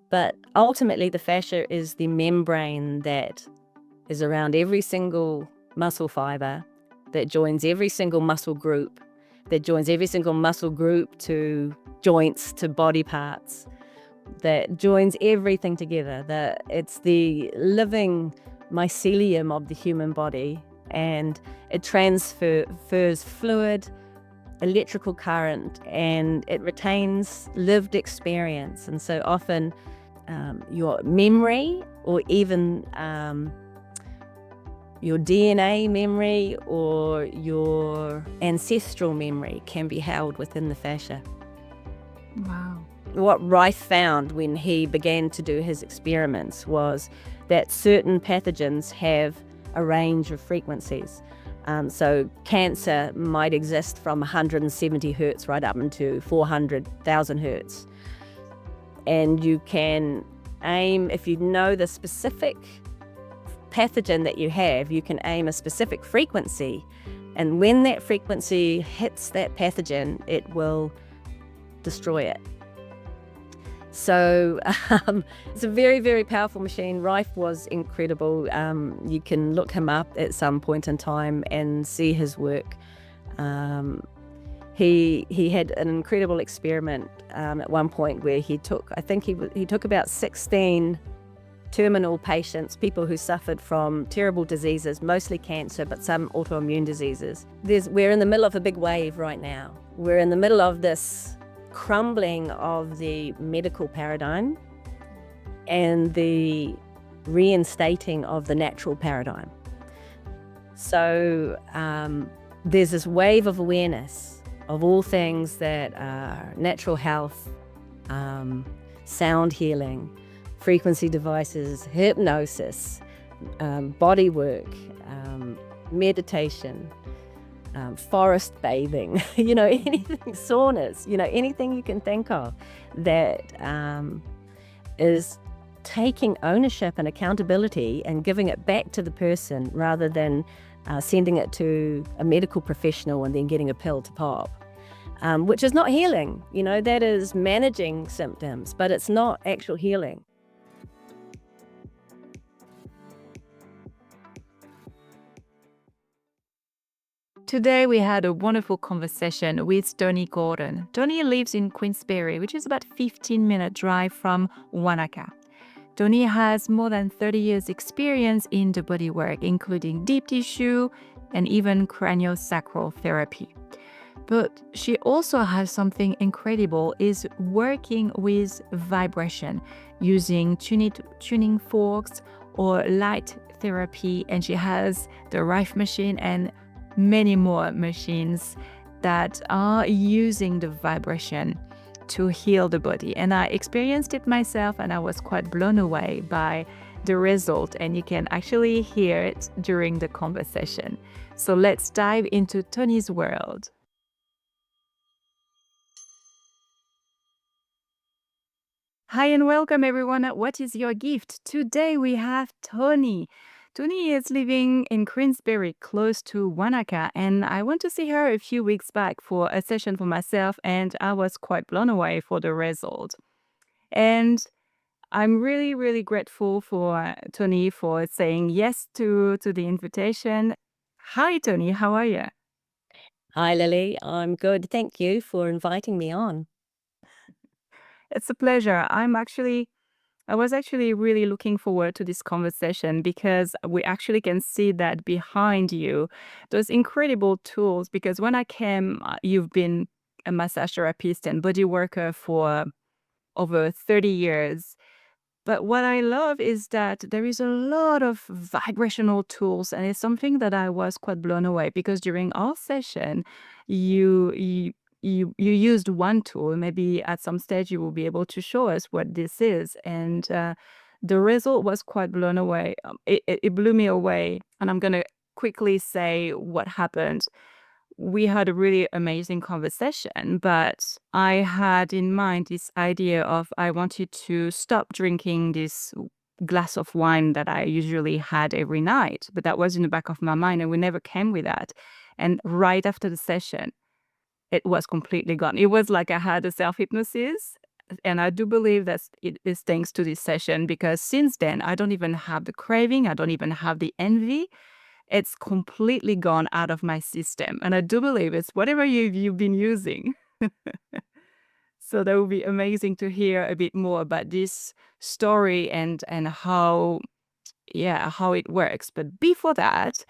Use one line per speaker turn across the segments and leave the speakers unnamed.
But ultimately, the fascia is the membrane that is around every single muscle fiber, that joins every single muscle group, to joints, to body parts, that joins everything together. It's the living mycelium of the human body, and it transfers fluid, electrical current, and it retains lived experience. And so often your memory, or even your DNA memory or your ancestral memory, can be held within the fascia.
Wow.
What Rife found when he began to do his experiments was that certain pathogens have a range of frequencies. So cancer might exist from 170 hertz right up into 400,000 hertz. And you can aim, if you know the specific pathogen that you have, you can aim a specific frequency. And when that frequency hits that pathogen, it will destroy it. So it's a very, very powerful machine. Rife was incredible. You can look him up at some point in time and see his work. He had an incredible experiment at one point where he took about 16 terminal patients, people who suffered from terrible diseases, mostly cancer, but some autoimmune diseases. We're in the middle of a big wave right now. We're in the middle of this crumbling of the medical paradigm and the reinstating of the natural paradigm. So there's this wave of awareness of all things that are natural health, sound healing, frequency devices, hypnosis, body work, meditation, forest bathing, anything, saunas, anything you can think of that is taking ownership and accountability and giving it back to the person rather than sending it to a medical professional and then getting a pill to pop, which is not healing. That is managing symptoms, but it's not actual healing.
Today we had a wonderful conversation with Toni Gordon. Toni lives in Queensberry, which is about a 15-minute drive from Wanaka. Toni has more than 30 years experience in the bodywork, including deep tissue and even craniosacral therapy. But she also has something incredible, is working with vibration, using tuning forks or light therapy, and she has the Rife machine and many more machines that are using the vibration to heal the body. And I experienced it myself, and I was quite blown away by the result, and you can actually hear it during the conversation. So let's dive into Toni's world. Hi and welcome everyone at What is Your Gift? Today we have Toni. Toni is living in Queensberry, close to Wanaka, and I went to see her a few weeks back for a session for myself, and I was quite blown away for the result. And I'm really, really grateful for Toni for saying yes to the invitation. Hi, Toni, how are you?
Hi, Lily. I'm good. Thank you for inviting me on.
It's a pleasure. I was actually really looking forward to this conversation because we actually can see that behind you, those incredible tools. Because when I came, you've been a massage therapist and body worker for over 30 years. But what I love is that there is a lot of vibrational tools, and it's something that I was quite blown away because during our session, you used one tool. Maybe at some stage you will be able to show us what this is, and the result was quite blown away. It blew me away, and I'm gonna quickly say what happened. We had a really amazing conversation, but I had in mind this idea of I wanted to stop drinking this glass of wine that I usually had every night, but that was in the back of my mind and we never came with that. And right after the session, it was completely gone. It was like I had a self-hypnosis And I do believe that it is thanks to this session, because since then, I don't even have the craving. I don't even have the envy. It's completely gone out of my system. And I do believe it's whatever you've been using. So that would be amazing to hear a bit more about this story and how, yeah, how it works. But before that,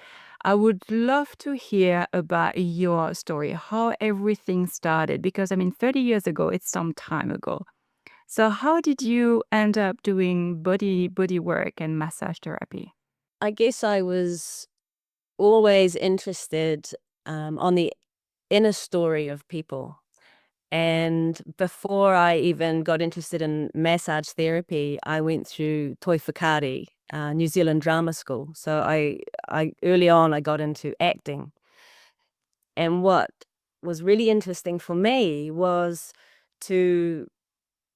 I would love to hear about your story, how everything started, because I mean, 30 years ago, it's some time ago. So how did you end up doing body work and massage therapy?
I guess I was always interested on the inner story of people. And before I even got interested in massage therapy, I went through Toi Whakaari, New Zealand drama school. So I early on I got into acting. And what was really interesting for me was to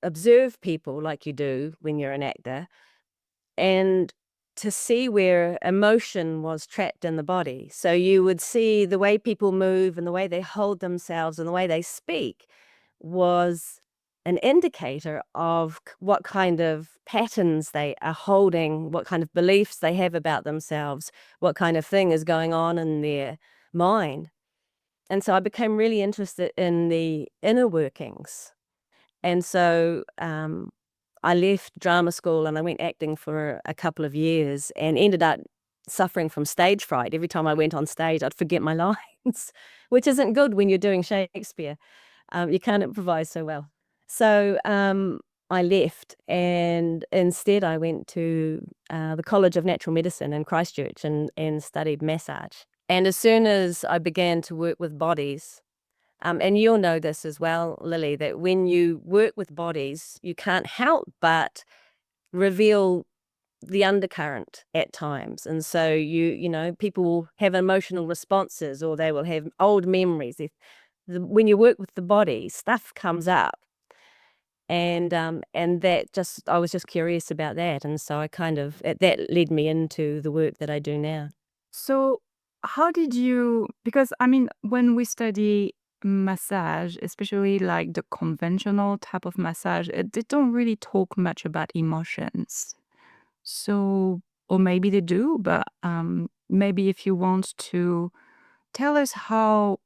observe people like you do when you're an actor, and to see where emotion was trapped in the body. So you would see the way people move and the way they hold themselves and the way they speak was an indicator of what kind of patterns they are holding, what kind of beliefs they have about themselves, what kind of thing is going on in their mind. And so I became really interested in the inner workings. And so I left drama school and I went acting for a couple of years and ended up suffering from stage fright. Every time I went on stage, I'd forget my lines, which isn't good when you're doing Shakespeare. You can't improvise so well. So I left, and instead I went to the College of Natural Medicine in Christchurch and studied massage. And as soon as I began to work with bodies, and you'll know this as well, Lily, that when you work with bodies, you can't help but reveal the undercurrent at times. And so people will have emotional responses, or they will have old memories. When you work with the body, stuff comes up. And that just, I was just curious about that. And so that led me into the work that I do now.
So how did you, because I mean, when we study massage, especially like the conventional type of massage, they don't really talk much about emotions. So, or maybe they do, but maybe if you want to tell us how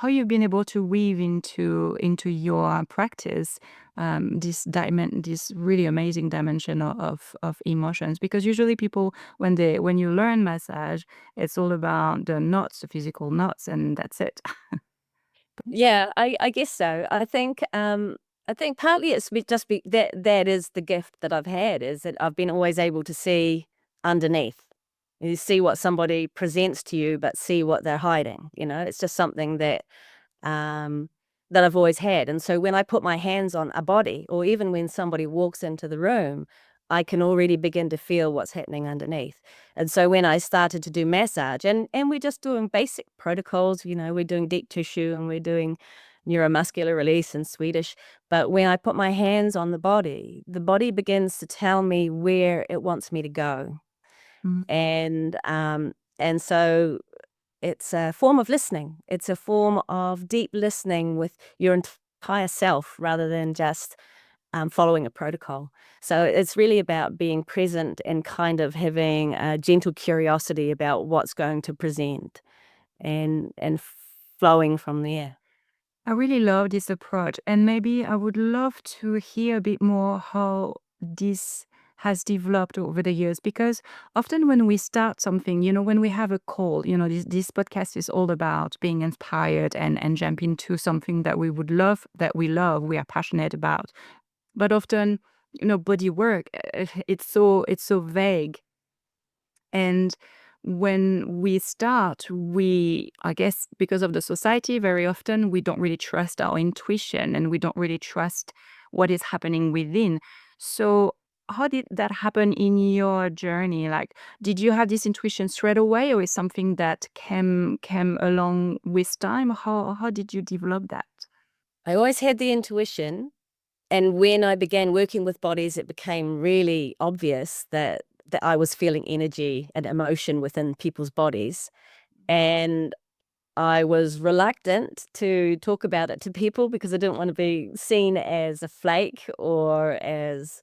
you've been able to weave into your practice this really amazing dimension of emotions, because usually people when you learn massage, it's all about the knots, the physical knots, and that's it.
Yeah, I guess so. I think partly that is the gift that I've had, is that I've been always able to see underneath. You see what somebody presents to you, but see what they're hiding. It's just something um, that I've always had. And so when I put my hands on a body, or even when somebody walks into the room, I can already begin to feel what's happening underneath. And so when I started to do massage, and we're just doing basic protocols, we're doing deep tissue and we're doing neuromuscular release in Swedish. But when I put my hands on the body begins to tell me where it wants me to go.
Mm.
And so it's a form of listening. It's a form of deep listening with your entire self, rather than just following a protocol. So it's really about being present and kind of having a gentle curiosity about what's going to present, and flowing from there.
I really love this approach, and maybe I would love to hear a bit more how this has developed over the years. Because often when we start something, when we have a call, this podcast is all about being inspired and jump into something that we love, we are passionate about. But often, body work, it's so vague. And when we start, I guess, because of the society, very often we don't really trust our intuition and we don't really trust what is happening within. So, how did that happen in your journey? Like, did you have this intuition straight away, or is something that came along with time? How did you develop that?
I always had the intuition. And when I began working with bodies, it became really obvious that I was feeling energy and emotion within people's bodies. And I was reluctant to talk about it to people because I didn't want to be seen as a flake or as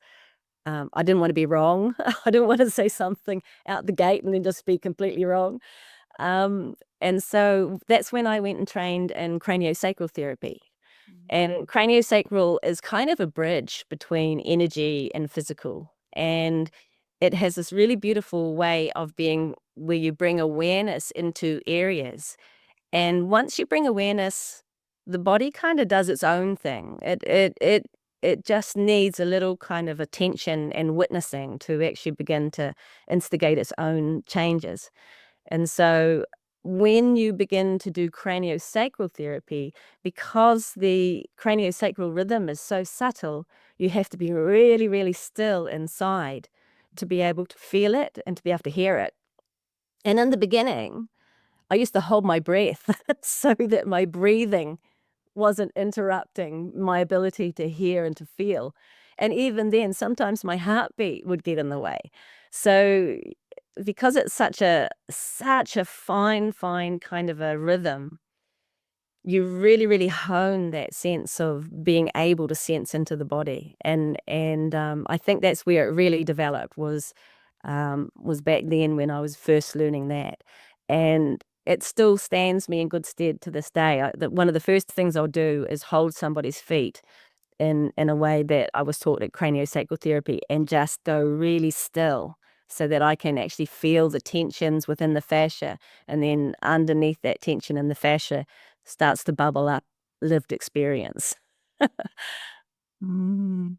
I didn't want to be wrong. I didn't want to say something out the gate and then just be completely wrong. And so that's when I went and trained in craniosacral therapy. And craniosacral is kind of a bridge between energy and physical. And it has this really beautiful way of being where you bring awareness into areas. And once you bring awareness, the body kind of does its own thing. It just needs a little kind of attention and witnessing to actually begin to instigate its own changes. And so when you begin to do craniosacral therapy, because the craniosacral rhythm is so subtle, you have to be really, really still inside to be able to feel it and to be able to hear it. And in the beginning, I used to hold my breath so that my breathing wasn't interrupting my ability to hear and to feel. And even then, sometimes my heartbeat would get in the way. So because it's such a fine kind of a rhythm, you really, really hone that sense of being able to sense into the body. And I think that's where it really developed was back then when I was first learning that. And it still stands me in good stead to this day. One of the first things I'll do is hold somebody's feet in a way that I was taught at craniosacral therapy and just go really still so that I can actually feel the tensions within the fascia. And then underneath that tension in the fascia starts to bubble up lived experience.
Mm.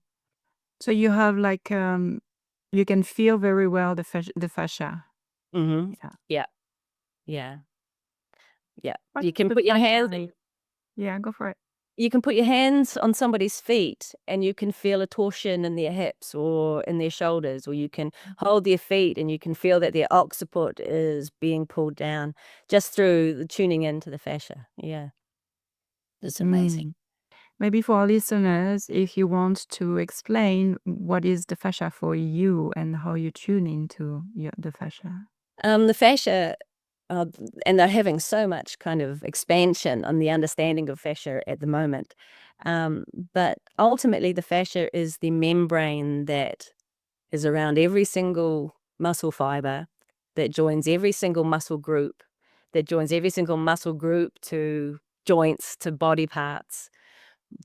So you have like you can feel very well the fascia.
Mm-hmm.
Yeah.
Yeah. Yeah. Yeah.
What's
You can
the
put your hands
fascia? Yeah, go for it.
you can put your hands on somebody's feet and you can feel a torsion in their hips or in their shoulders, or you can hold their feet and you can feel that their occiput is being pulled down just through the tuning into the fascia. Yeah. It's amazing.
Mm. Maybe for our listeners, if you want to explain what is the fascia for you and how you tune into the fascia.
The fascia, uh, and they're having so much kind of expansion on the understanding of fascia at the moment. Um, but ultimately, the fascia is the membrane that is around every single muscle fiber, that joins every single muscle group, that joins every single muscle group to joints, to body parts,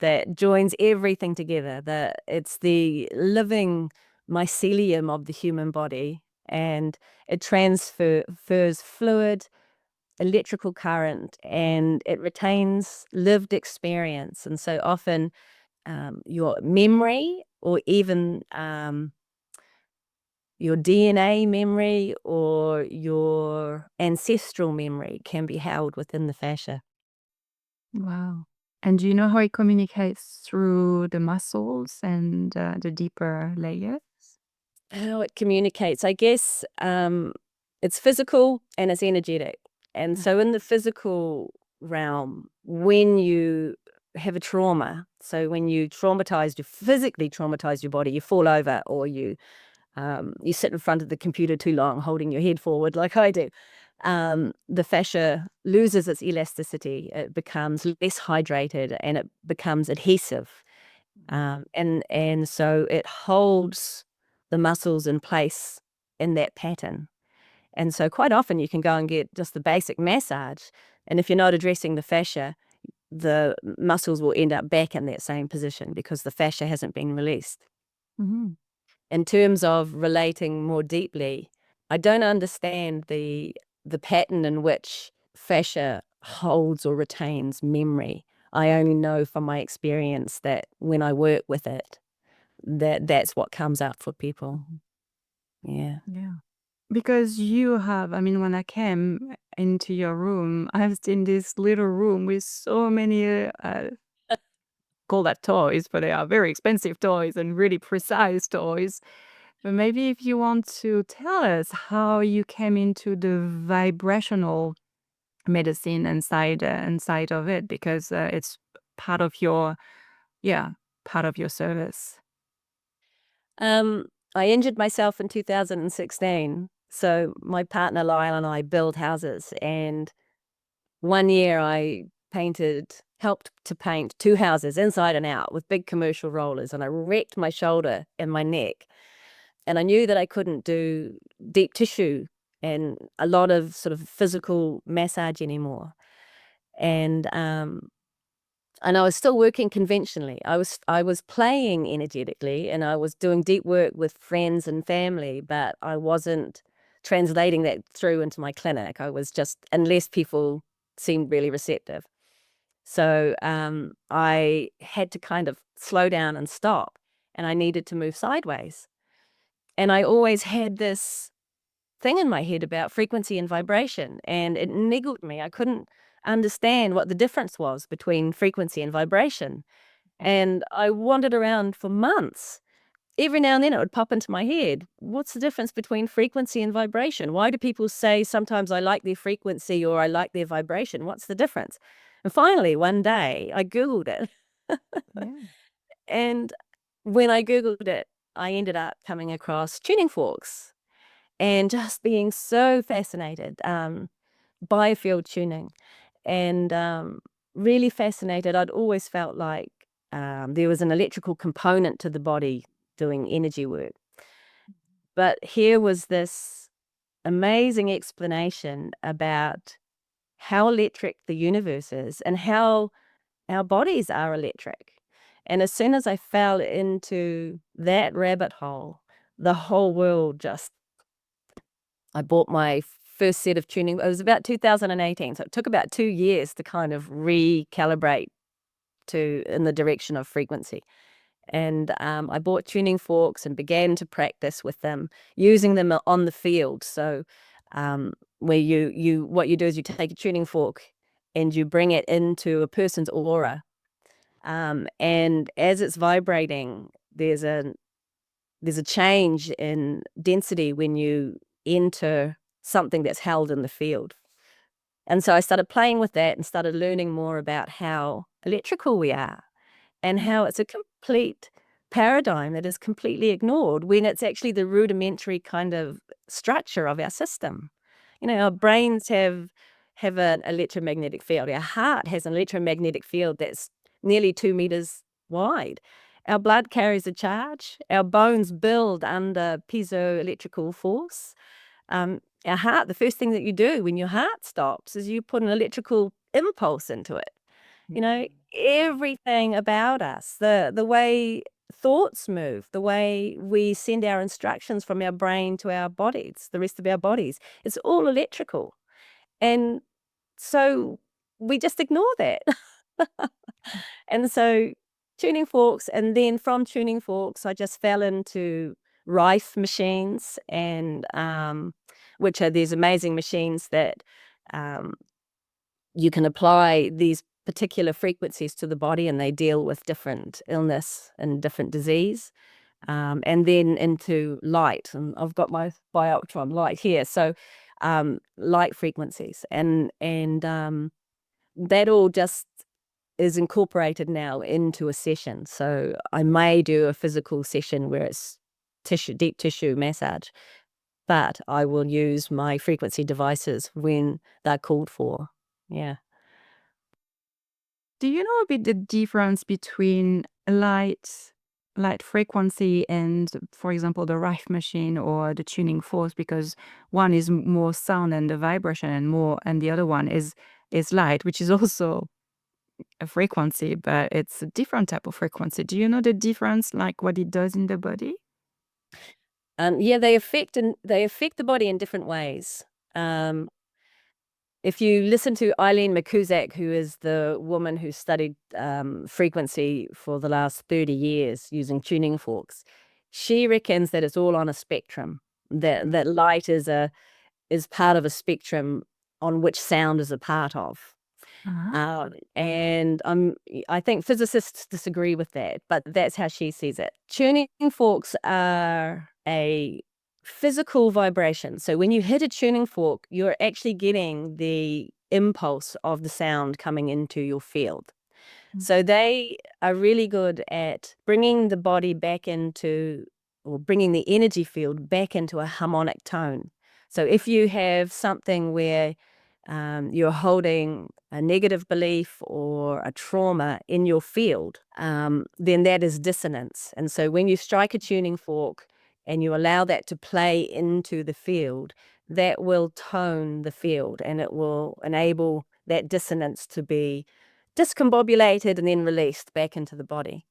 that joins everything together. It's the living mycelium of the human body, and it transfers fluid, electrical current, and it retains lived experience. And so often your memory or even your DNA memory or your ancestral memory can be held within the fascia.
Wow. And do you know how it communicates through the muscles and the deeper layers?
How it communicates, I guess, it's physical and it's energetic. And so in the physical realm, when you have a trauma, so when you physically traumatize your body, you fall over or you sit in front of the computer too long, holding your head forward like I do. The fascia loses its elasticity. It becomes less hydrated and it becomes adhesive. And so it holds the muscles in place in that pattern. And so quite often you can go and get just the basic massage. And if you're not addressing the fascia, the muscles will end up back in that same position because the fascia hasn't been released.
Mhm.
In terms of relating more deeply, I don't understand the pattern in which fascia holds or retains memory. I only know from my experience that when I work with it, that's what comes up for people. Yeah.
Yeah. Because you have, I mean, when I came into your room, I've seen this little room with so many, call that toys, but they are very expensive toys and really precise toys. But maybe if you want to tell us how you came into the vibrational medicine inside of it, because it's part of your, yeah, part of your service.
Um, I injured myself in 2016. So my partner Lyle and I build houses, and one year I helped to paint 2 houses inside and out with big commercial rollers, and I wrecked my shoulder and my neck. And I knew that I couldn't do deep tissue and a lot of sort of physical massage anymore. And I was still working conventionally. I was playing energetically, and I was doing deep work with friends and family, but I wasn't translating that through into my clinic. I was just, unless people seemed really receptive. So I had to kind of slow down and stop, and I needed to move sideways. And I always had this thing in my head about frequency and vibration, and it niggled me. I couldn't understand what the difference was between frequency and vibration. And I wandered around for months. Every now and then it would pop into my head. What's the difference between frequency and vibration? Why do people say sometimes I like their frequency or I like their vibration? What's the difference? And finally, one day, I Googled it.
Yeah.
And when I Googled it, I ended up coming across tuning forks and just being so fascinated by field tuning, and really fascinated. I'd always felt like there was an electrical component to the body doing energy work. But here was this amazing explanation about how electric the universe is and how our bodies are electric. And as soon as I fell into that rabbit hole, the whole world just, I bought my first set of tuning. It was about 2018. So it took about 2 years to kind of recalibrate in the direction of frequency. And I bought tuning forks and began to practice with them, using them on the field. So where what you do is you take a tuning fork and you bring it into a person's aura. And as it's vibrating, there's a change in density when you enter something that's held in the field. And so I started playing with that and started learning more about how electrical we are and how it's a complete paradigm that is completely ignored when it's actually the rudimentary kind of structure of our system. Our brains have an electromagnetic field. Our heart has an electromagnetic field that's nearly 2 meters wide. Our blood carries a charge. Our bones build under piezoelectrical force. Our heart, the first thing that you do when your heart stops is you put an electrical impulse into it. Everything about us, the way thoughts move, the way we send our instructions from our brain to our bodies, the rest of our bodies, it's all electrical. And so we just ignore that. And so tuning forks, and then from tuning forks, I just fell into Rife machines, and which are these amazing machines that you can apply these particular frequencies to the body, and they deal with different illness and different disease. And then into light, and I've got my Bioptron light here. So light frequencies, and that all just is incorporated now into a session. So I may do a physical session where it's deep tissue massage, but I will use my frequency devices when they're called for. Yeah.
Do you know a bit the difference between light frequency and, for example, the Rife machine or the tuning force? Because one is more sound and the vibration and the other one is light, which is also a frequency, but it's a different type of frequency. Do you know the difference, like what it does in the body?
Yeah, they affect the body in different ways. If you listen to Eileen McKenzie, who is the woman who studied frequency for the last 30 years using tuning forks, she reckons that it's all on a spectrum, that light is part of a spectrum on which sound is a part of. And I think physicists disagree with that, but that's how she sees it. Tuning forks are a physical vibration. So when you hit a tuning fork, you're actually getting the impulse of the sound coming into your field. So they are really good at bringing the body back into, or bringing the energy field back into a harmonic tone. So if you have something where you're holding a negative belief or a trauma in your field, then that is dissonance. And so when you strike a tuning fork and you allow that to play into the field, that will tone the field and it will enable that dissonance to be discombobulated and then released back into the body.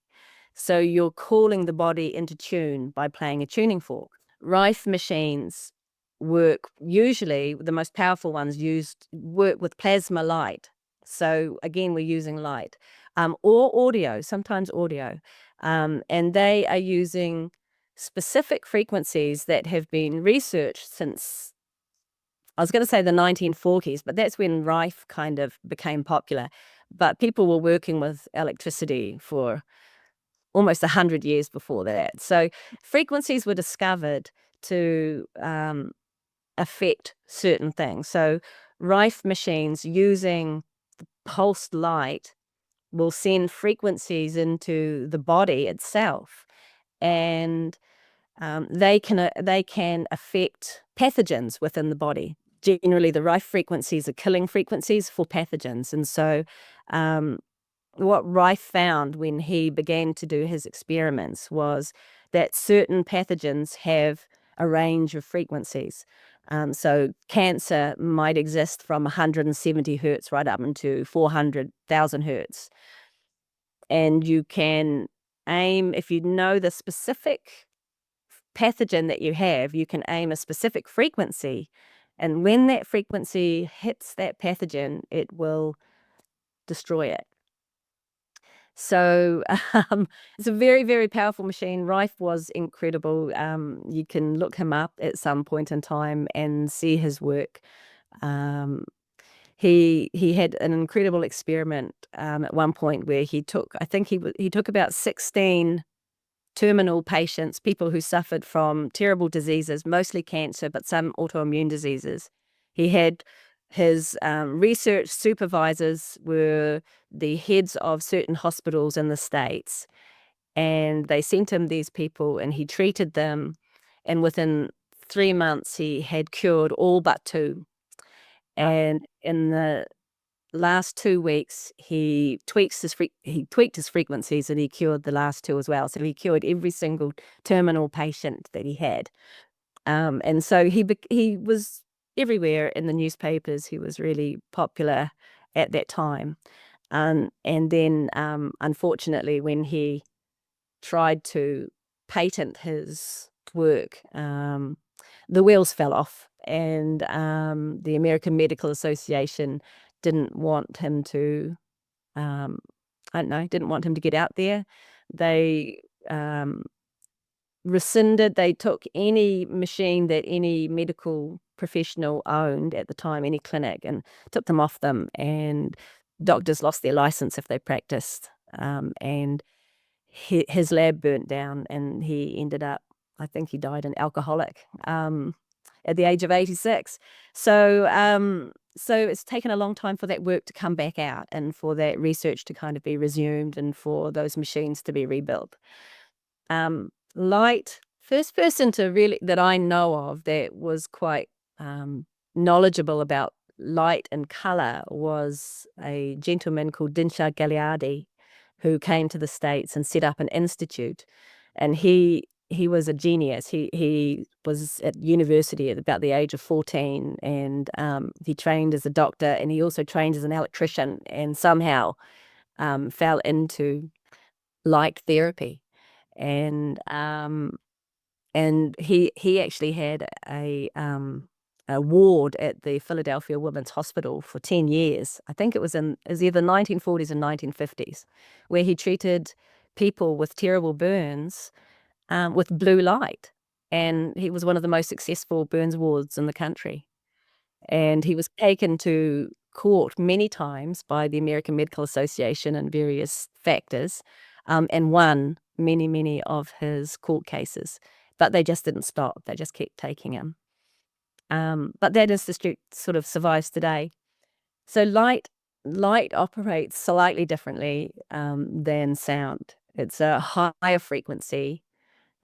So you're calling the body into tune by playing a tuning fork. Rife machines work, usually the most powerful ones work with plasma light. So again, we're using light, or audio, sometimes audio. And they are using specific frequencies that have been researched since, I was going to say the 1940s, but that's when Rife kind of became popular. But people were working with electricity for almost 100 years before that. So frequencies were discovered to affect certain things. So Rife machines using pulsed light will send frequencies into the body itself, and they can affect pathogens within the body. Generally, the Rife frequencies are killing frequencies for pathogens, and so what Rife found when he began to do his experiments was that certain pathogens have a range of frequencies. So cancer might exist from 170 hertz right up into 400,000 hertz. And you can aim, if you know the specific pathogen that you have, you can aim a specific frequency. And when that frequency hits that pathogen, it will destroy it. So it's a very, very powerful machine. Rife was incredible. You can look him up at some point in time and see his work. He had an incredible experiment at one point where he took, I think he took about 16 terminal patients, people who suffered from terrible diseases, mostly cancer, but some autoimmune diseases. He had his research supervisors were the heads of certain hospitals in the States, and they sent him these people and he treated them, and within 3 months he had cured all but 2. And in the last 2 weeks he tweaked his frequencies and he cured the last 2 as well. So he cured every single terminal patient that he had. And so he was everywhere in the newspapers. He was really popular at that time. And then, unfortunately, when he tried to patent his work, the wheels fell off, and the American Medical Association didn't want him to, didn't want him to get out there. They rescinded, they took any machine that any medical professional owned at the time, any clinic, and took them off them, and doctors lost their license if they practiced. And his lab burnt down, and he ended up, I think he died an alcoholic at the age of 86. So it's taken a long time for that work to come back out and for that research to kind of be resumed and for those machines to be rebuilt. Light, first person to really that I know of that was quite knowledgeable about light and color was a gentleman called Dinshaw Gagliardi, who came to the States and set up an institute. And he was a genius. He was at university at about the age of 14, and he trained as a doctor, and he also trained as an electrician, and somehow fell into light therapy. And he actually had a ward at the Philadelphia Women's Hospital for 10 years. I think it was either 1940s and 1950s, where he treated people with terrible burns with blue light. And he was one of the most successful burns wards in the country. And he was taken to court many times by the American Medical Association and various factors, and won many, many of his court cases. But they just didn't stop. They just kept taking him. But that institute sort of survives today. So light operates slightly differently than sound. It's a higher frequency.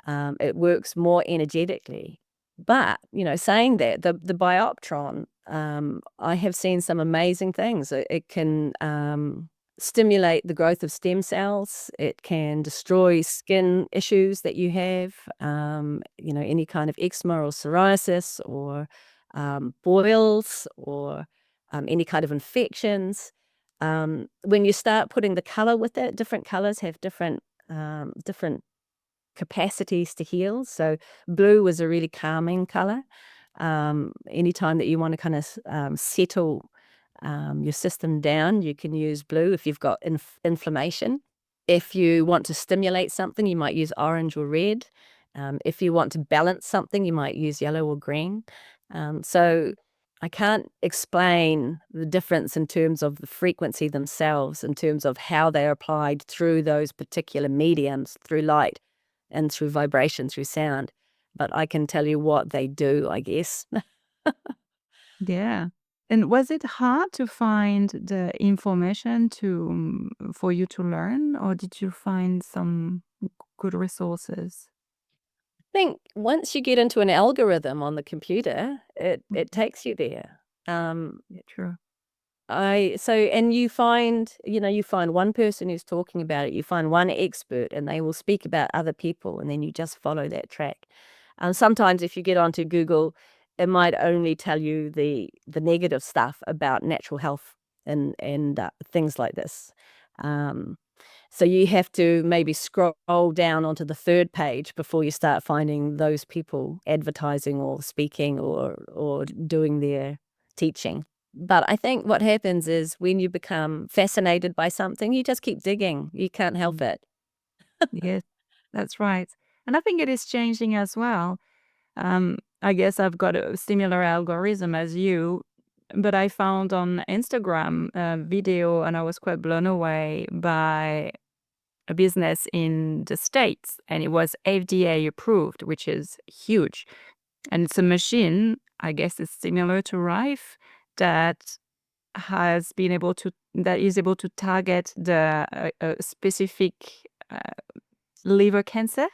It works more energetically. But, saying that, the bioptron, I have seen some amazing things. It can stimulate the growth of stem cells. It can destroy skin issues that you have, any kind of eczema or psoriasis or boils or any kind of infections. When you start putting the color with it, different colors have different capacities to heal. So blue was a really calming color. Anytime that you want to kind of settle your system down, you can use blue if you've got inflammation. If you want to stimulate something, you might use orange or red. If you want to balance something, you might use yellow or green. So I can't explain the difference in terms of the frequency themselves, in terms of how they're applied through those particular mediums, through light and through vibration, through sound. But I can tell you what they do, I guess.
Yeah. And was it hard to find the information for you to learn, or did you find some good resources?
I think once you get into an algorithm on the computer, it
Mhm.
takes you there. Um,
Yeah, true.
and you find one person who's talking about it, you find one expert, and they will speak about other people, and then you just follow that track. Sometimes if you get onto Google, it might only tell you the negative stuff about natural health and things like this. Um, so you have to maybe scroll down onto the third page before you start finding those people advertising or speaking or doing their teaching. But I think what happens is when you become fascinated by something, you just keep digging. You can't help
Mm.
it.
Yes, that's right. And I think it is changing as well. I guess I've got a similar algorithm as you, but I found on Instagram a video and I was quite blown away by a business in the States, and it was FDA approved, which is huge. And it's a machine, I guess it's similar to Rife, that that is able to target the specific uh, liver cancer.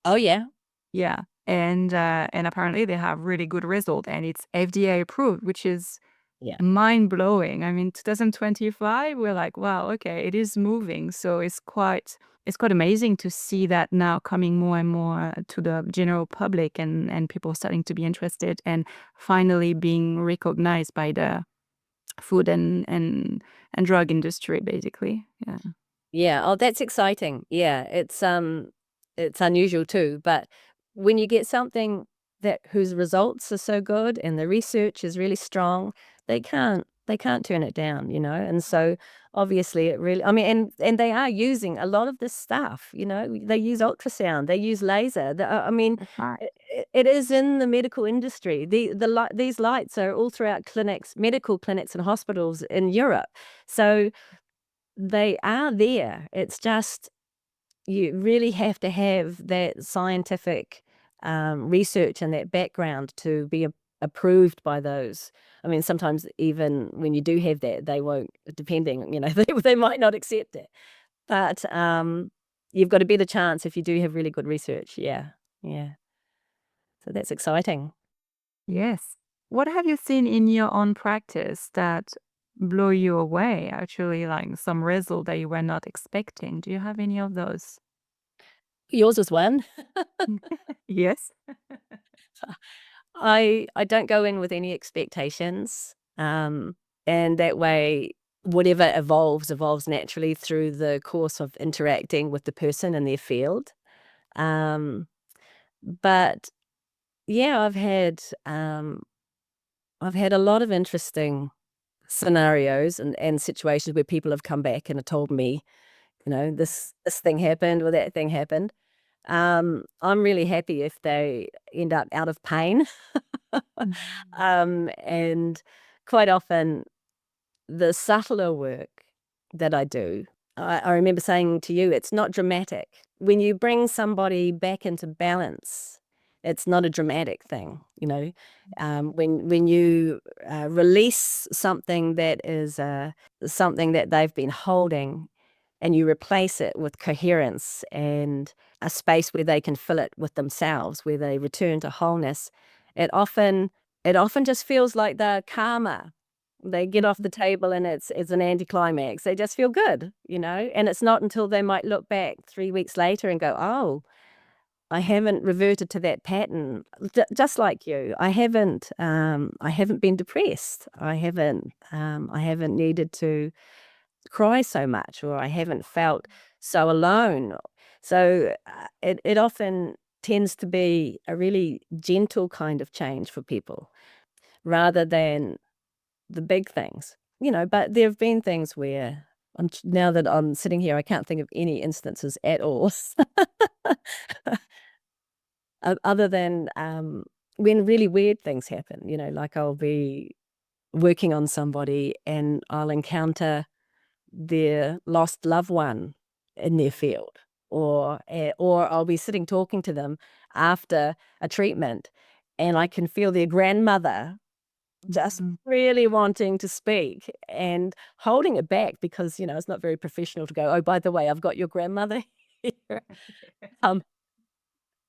Oh, yeah.
Yeah. And apparently they have really good result, and it's FDA approved, which is
Yeah.
mind blowing. I mean, 2025, we're like, wow, okay, it is moving. So it's quite amazing to see that now coming more and more to the general public, and people starting to be interested and finally being recognized by the food and drug industry, basically. Yeah.
Yeah, oh, that's exciting. Yeah, it's unusual too, but when you get something that whose results are so good and the research is really strong, they can't turn it down. And so obviously it really, I mean, and they are using a lot of this stuff. They use ultrasound, they use laser. I mean,
That's right.
it is in the medical industry. These lights are all throughout clinics, medical clinics and hospitals in Europe. So they are there. It's just you really have to have that scientific research and that background to be approved by those. I mean, sometimes even when you do have that, they won't, depending, they might not accept it. But you've got a better chance if you do have really good research. Yeah. Yeah. So that's exciting.
Yes. What have you seen in your own practice that blow you away, actually, like some result that you were not expecting? Do you have any of those?
Yours is one.
Yes.
I don't go in with any expectations, and that way, whatever evolves naturally through the course of interacting with the person in their field. Um, but yeah, I've had a lot of interesting scenarios and situations where people have come back and have told me, this thing happened or that thing happened. I'm really happy if they end up out of pain.
Mhm.
And quite often, the subtler work that I do, I remember saying to you, it's not dramatic. When you bring somebody back into balance, it's not a dramatic thing. When you release something that is something that they've been holding, and you replace it with coherence and a space where they can fill it with themselves, where they return to wholeness, it often just feels like they're calmer. They get off the table and it's an anticlimax. They just feel good, and it's not until they might look back 3 weeks later and go, oh, I haven't reverted to that pattern. Just like you, I haven't been depressed. I haven't needed to cry so much, or I haven't felt so alone. So it often tends to be a really gentle kind of change for people rather than the big things, but there have been things where now that I'm sitting here, I can't think of any instances at all other than when really weird things happen, like I'll be working on somebody and I'll encounter their lost loved one in their field, or I'll be sitting talking to them after a treatment and I can feel their grandmother just really wanting to speak and holding it back because, it's not very professional to go, oh, by the way, I've got your grandmother here.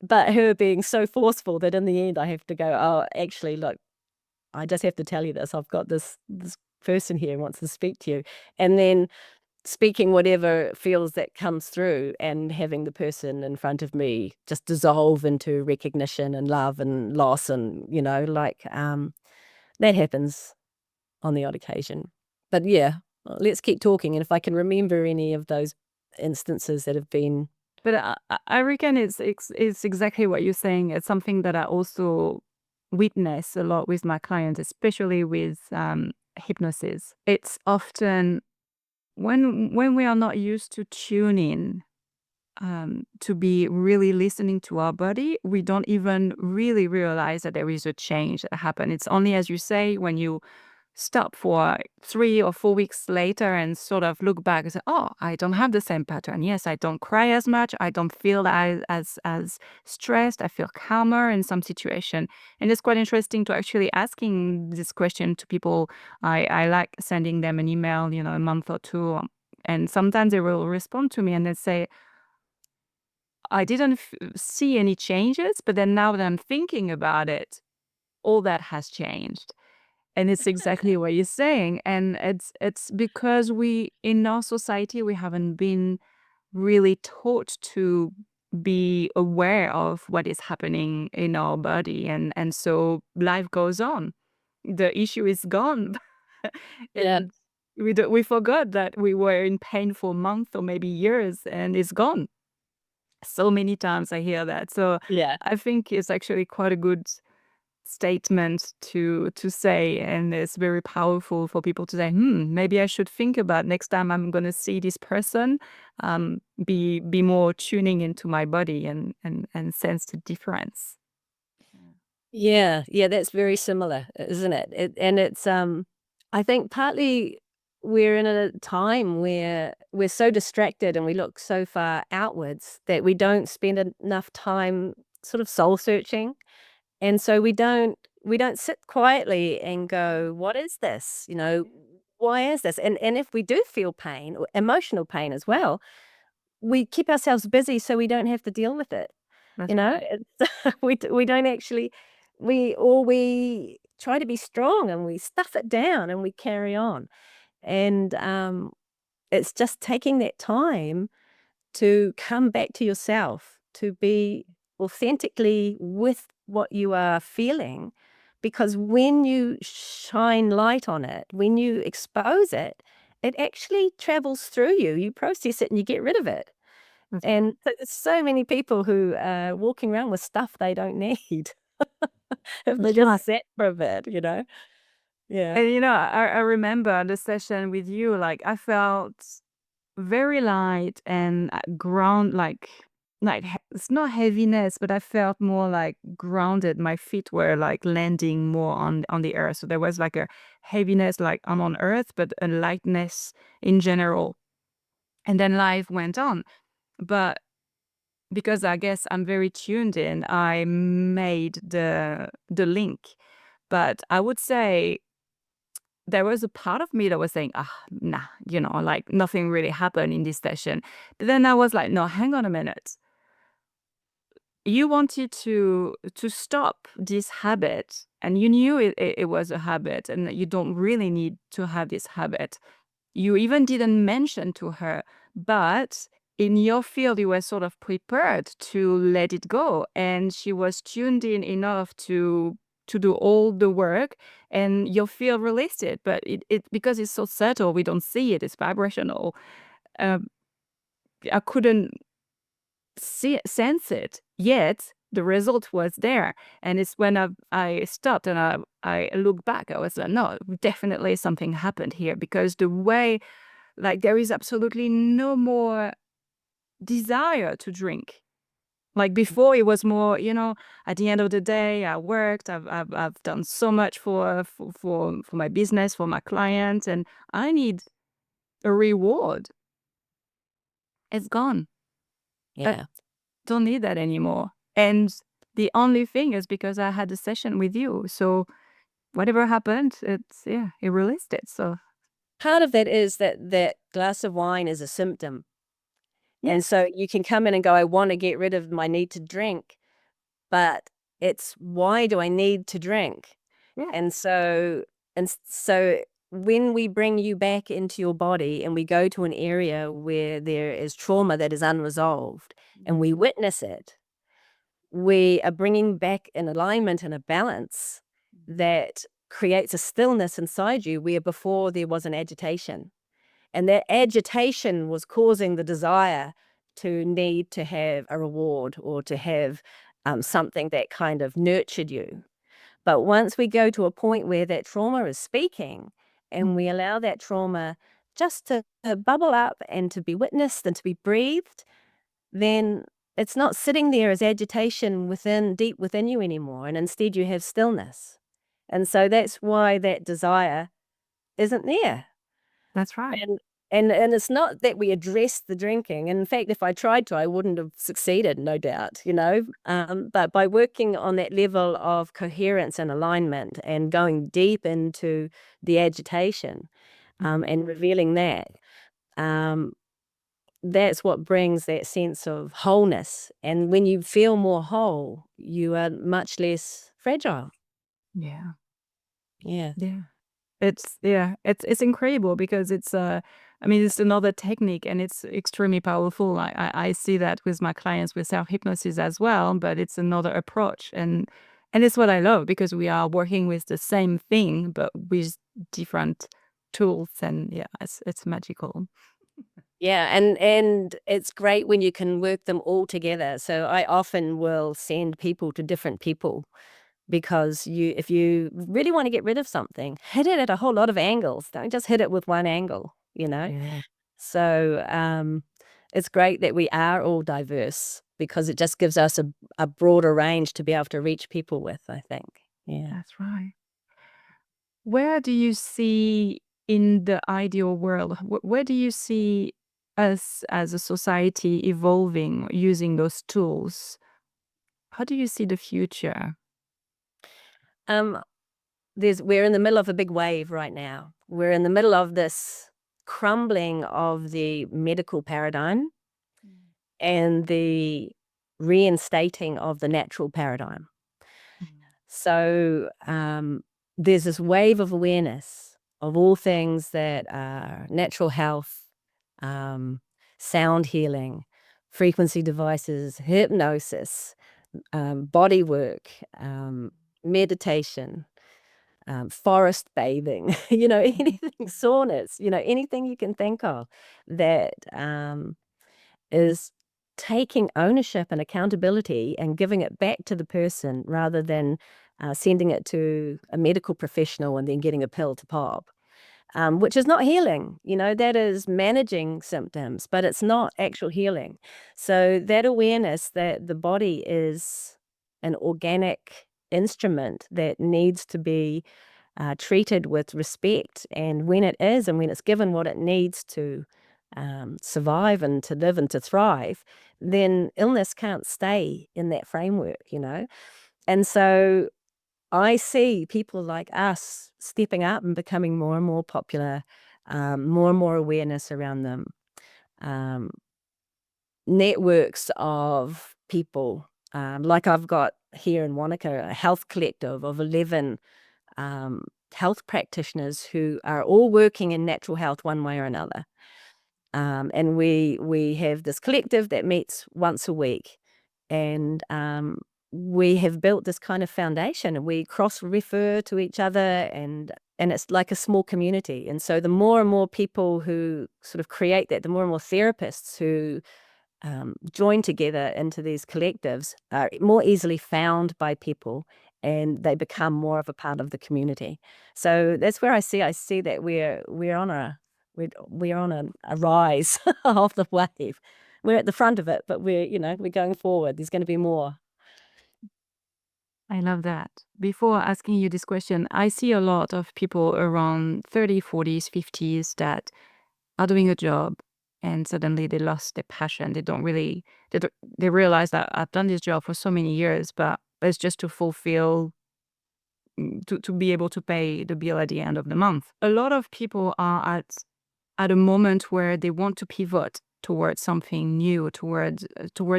But her being so forceful that in the end I have to go, oh, actually, look, I just have to tell you this. I've got this person here who wants to speak to you. And then speaking whatever feels that comes through and having the person in front of me just dissolve into recognition and love and loss and, that happens on the odd occasion. But yeah, let's keep talking. And if I can remember any of those instances that have been.
But I reckon it's exactly what you're saying. It's something that I also witness a lot with my clients, especially with hypnosis. It's often when we are not used to tuning to be really listening to our body, we don't even really realize that there is a change that happened. It's only, as you say, when you stop for 3 or 4 weeks later and sort of look back and say, oh, I don't have the same pattern. Yes, I don't cry as much. I don't feel as stressed. I feel calmer in some situation. And it's quite interesting to actually asking this question to people. I like sending them an email, a month or two. And sometimes they will respond to me and they say, I didn't see any changes, but then now that I'm thinking about it, all that has changed. And it's exactly what you're saying. And it's because we, in our society, we haven't been really taught to be aware of what is happening in our body. And so life goes on. The issue is gone.
Yeah.
And we forgot that we were in pain for months or maybe years, and it's gone. So many times I hear that. So
Yeah.
I think it's actually quite a good statement to say, and it's very powerful for people to say, maybe I should think about next time I'm going to see this person, be more tuning into my body and sense the difference.
Yeah, that's very similar, isn't it? And it's I think partly we're in a time where we're so distracted and we look so far outwards that we don't spend enough time sort of soul searching. And so we don't sit quietly and go, what is this? Why is this? And if we do feel pain, or emotional pain as well, we keep ourselves busy so we don't have to deal with it.
That's right.
We don't actually, we try to be strong and we stuff it down and we carry on. And it's just taking that time to come back to yourself, to be authentically with what you are feeling. Because when you shine light on it, when you expose it, it actually travels through you. You process it and you get rid of it.
That's right.
And there's so many people who are walking around with stuff they don't need. If they
That's right.
just sat for a bit, Yeah.
And I remember the session with you, like I felt very light and ground, it's not heaviness, but I felt more like grounded. My feet were like landing more on the earth, so there was like a heaviness, like I'm on earth, but a lightness in general. And then life went on, but because I guess I'm very tuned in, I made the link. But I would say there was a part of me that was saying, nah, like nothing really happened in this session. But then I was like, no, hang on a minute. You wanted to stop this habit, and you knew it was a habit, and that you don't really need to have this habit. You even didn't mention to her, but in your field, you were sort of prepared to let it go, and she was tuned in enough to do all the work, and your field released it. But it because it's so subtle, we don't see it. It's vibrational. Um, I couldn't sense it, yet the result was there. And it's when I stopped and I looked back, I was like, no, definitely something happened here, because the way, like, there is absolutely no more desire to drink. Like before, it was more, at the end of the day, I worked, I've done so much for my business, for my clients, and I need a reward. It's gone.
Yeah.
Don't need that anymore. And the only thing is because I had a session with you. So whatever happened, it released it. So
Part of that is that glass of wine is a symptom.
yeah.
And so you can come in and go, I want to get rid of my need to drink, but it's, why do I need to drink?
Yeah.
And so when we bring you back into your body and we go to an area where there is trauma that is unresolved and we witness it, we are bringing back an alignment and a balance that creates a stillness inside you where before there was an agitation. And that agitation was causing the desire to need to have a reward or to have something that kind of nurtured you. But once we go to a point where that trauma is speaking and we allow that trauma just to bubble up and to be witnessed and to be breathed, then it's not sitting there as agitation deep within you anymore. And instead you have stillness. And so that's why that desire isn't there.
That's right.
And it's not that we address the drinking. In fact, if I tried to, I wouldn't have succeeded, no doubt, But by working on that level of coherence and alignment and going deep into the agitation and revealing that, that's what brings that sense of wholeness. And when you feel more whole, you are much less fragile.
Yeah.
Yeah.
Yeah. It's incredible because it's it's another technique, and it's extremely powerful. I see that with my clients with self-hypnosis as well, but it's another approach, and it's what I love, because we are working with the same thing but with different tools, and it's magical.
Yeah, and it's great when you can work them all together. So I often will send people to different people because if you really want to get rid of something, hit it at a whole lot of angles. Don't just hit it with one angle.
Yeah,
So it's great that we are all diverse because it just gives us a broader range to be able to reach people with, I think. Yeah.
that's right. Where do you see, in the ideal world, where do you see us as a society evolving using those tools? How do you see the future?
Um, we're in the middle of a big wave right now. We're in the middle of this crumbling of the medical paradigm and the reinstating of the natural paradigm. So there's this wave of awareness of all things that are natural health, sound healing, frequency devices, hypnosis, body work, meditation, forest bathing, anything, saunas, anything you can think of that is taking ownership and accountability and giving it back to the person rather than sending it to a medical professional and then getting a pill to pop, which is not healing. That is managing symptoms, but it's not actual healing. So that awareness that the body is an organic instrument that needs to be treated with respect, and when it is, and when it's given what it needs to survive and to live and to thrive, then illness can't stay in that framework. And so I see people like us stepping up and becoming more and more popular, more and more awareness around them. Um, Networks of people, like I've got here in Wanaka, a health collective of 11 health practitioners who are all working in natural health one way or another. And we have this collective that meets once a week, and we have built this kind of foundation, and we cross-refer to each other, and it's like a small community. And so the more and more people who sort of create that, the more and more therapists who join together into these collectives are more easily found by people, and they become more of a part of the community. So that's where I see that we're on a rise of the wave. We're at the front of it, but we're going forward. There's going to be more.
I love that. Before asking you this question, I see a lot of people around 30, 40s, 50s that are doing a job and suddenly they lost their passion. They realize that I've done this job for so many years, but it's just to fulfill, to be able to pay the bill at the end of the month. A lot of people are at a moment where they want to pivot towards something new, toward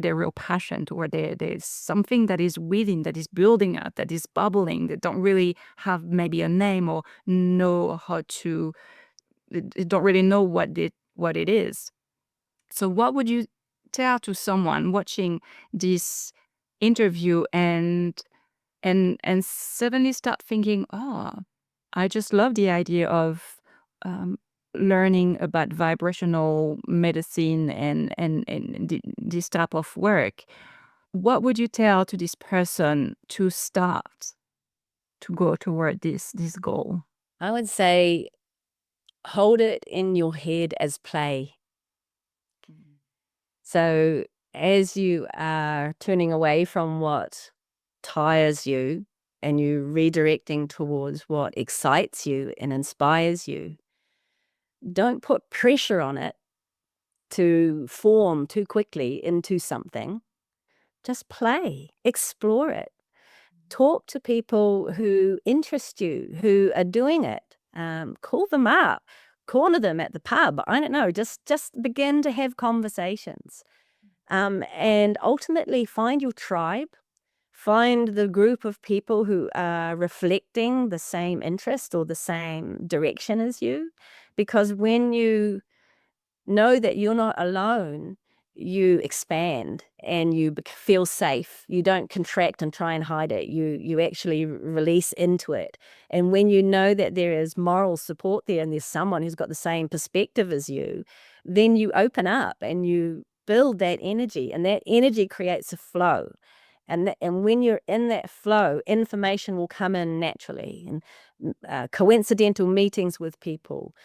their real passion, toward there's something that is within, that is building up, that is bubbling, that don't really have maybe a name or know how to, they don't really know what it is. So what would you tell to someone watching this interview and suddenly start thinking, oh, I just love the idea of um, learning about vibrational medicine and this type of work. What would you tell to this person to start to go toward this goal?
I would say hold it in your head as play. So as you are turning away from what tires you and you redirecting towards what excites you and inspires you, don't put pressure on it to form too quickly into something. Just play, explore it. Talk to people who interest you, who are doing it. Call them up, corner them at the pub. I don't know. Just begin to have conversations, and ultimately find your tribe. Find the group of people who are reflecting the same interest or the same direction as you, because when you know that you're not alone, you expand and you feel safe. You don't contract and try and hide it. You actually release into it. And when you know that there is moral support there and there's someone who's got the same perspective as you, then you open up and you build that energy, and that energy creates a flow. And when you're in that flow, information will come in naturally, and coincidental meetings with people,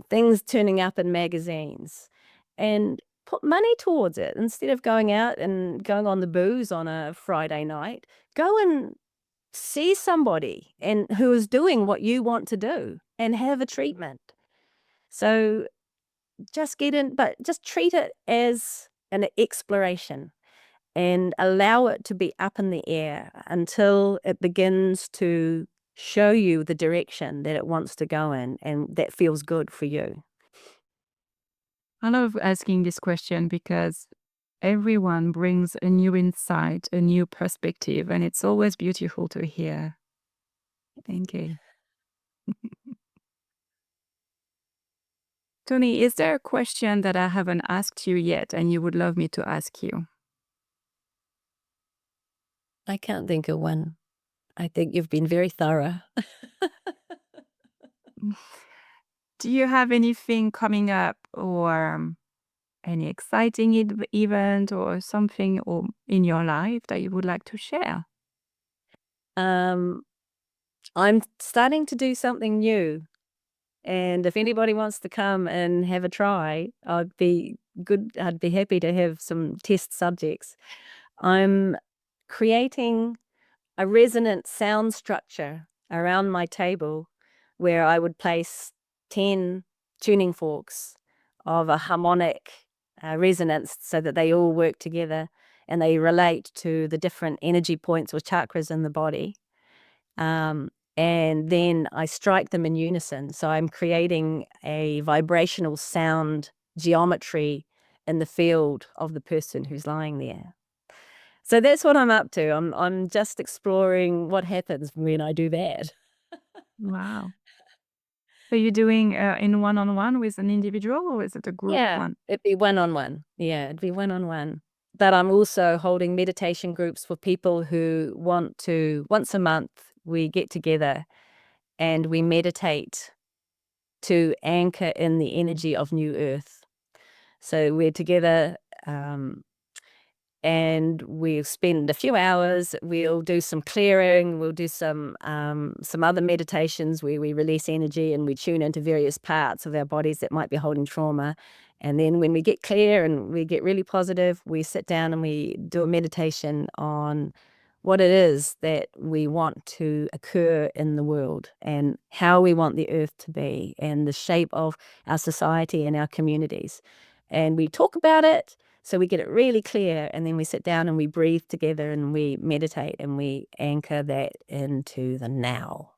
things turning up in magazines, and put money towards it. Instead of going out and going on the booze on a Friday night, go and see somebody and who is doing what you want to do and have a treatment. So just get in, but just treat it as an exploration and allow it to be up in the air until it begins to show you the direction that it wants to go in and that feels good for you.
I love asking this question because everyone brings a new insight, a new perspective, and it's always beautiful to hear. Thank you. Toni, is there a question that I haven't asked you yet and you would love me to ask you?
I can't think of one. I think you've been very thorough.
Do you have anything coming up or any exciting event or something or in your life that you would like to share?
Um, I'm starting to do something new, and if anybody wants to come and have a try, I'd be happy to have some test subjects. I'm creating a resonant sound structure around my table where I would place 10 tuning forks of a harmonic resonance so that they all work together and they relate to the different energy points or chakras in the body. And then I strike them in unison. So I'm creating a vibrational sound geometry in the field of the person who's lying there. So that's what I'm up to. I'm just exploring what happens when I do that.
Wow. So you're doing in one-on-one with an individual, or is it a group
Yeah,
one?
it'd be one-on-one. Yeah, it'd be one-on-one. But I'm also holding meditation groups for people who want to, once a month, we get together and we meditate to anchor in the energy of New Earth. So we're together, um, and we'll spend a few hours. We'll do some clearing. We'll do some other meditations where we release energy and we tune into various parts of our bodies that might be holding trauma. And then when we get clear and we get really positive, we sit down and we do a meditation on what it is that we want to occur in the world and how we want the earth to be and the shape of our society and our communities. And we talk about it, so we get it really clear, and then we sit down and we breathe together and we meditate and we anchor that into the now.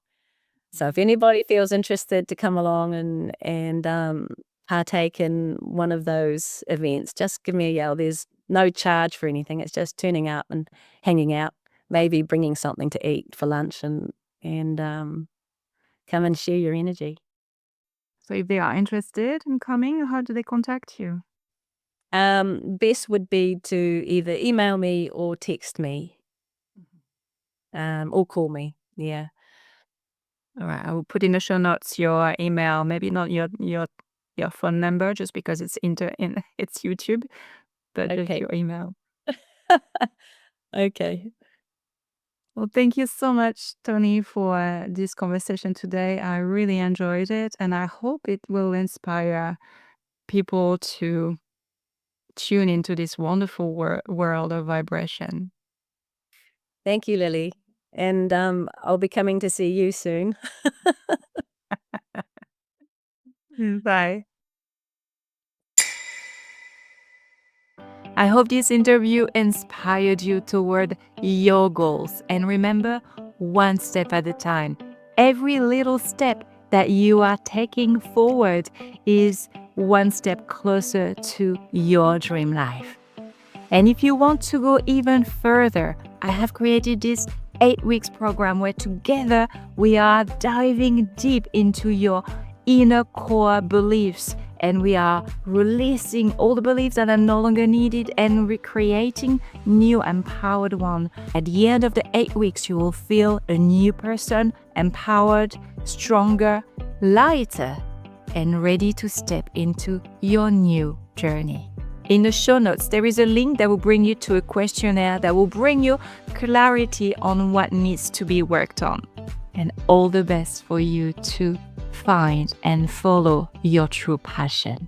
So if anybody feels interested to come along and partake in one of those events, just give me a yell. There's no charge for anything. It's just turning up and hanging out, maybe bringing something to eat for lunch and come and share your energy.
So if they are interested in coming, how do they contact you?
Best would be to either email me or text me, or call me. Yeah.
All right, I will put in the show notes your email, maybe not your phone number, just because it's it's YouTube, but just
Okay.
your email.
Okay.
Well, thank you so much, Toni, for this conversation today. I really enjoyed it, and I hope it will inspire people to tune into this wonderful world of vibration.
Thank you, Lily. And I'll be coming to see you soon.
Bye. I hope this interview inspired you toward your goals. And remember, one step at a time. Every little step that you are taking forward is one step closer to your dream life. And if you want to go even further, I have created this 8 weeks program where together we are diving deep into your inner core beliefs, and we are releasing all the beliefs that are no longer needed and recreating new empowered one. At the end of the 8 weeks, you will feel a new person, empowered, stronger, lighter, and ready to step into your new journey. In the show notes, there is a link that will bring you to a questionnaire that will bring you clarity on what needs to be worked on. And all the best for you to find and follow your true passion.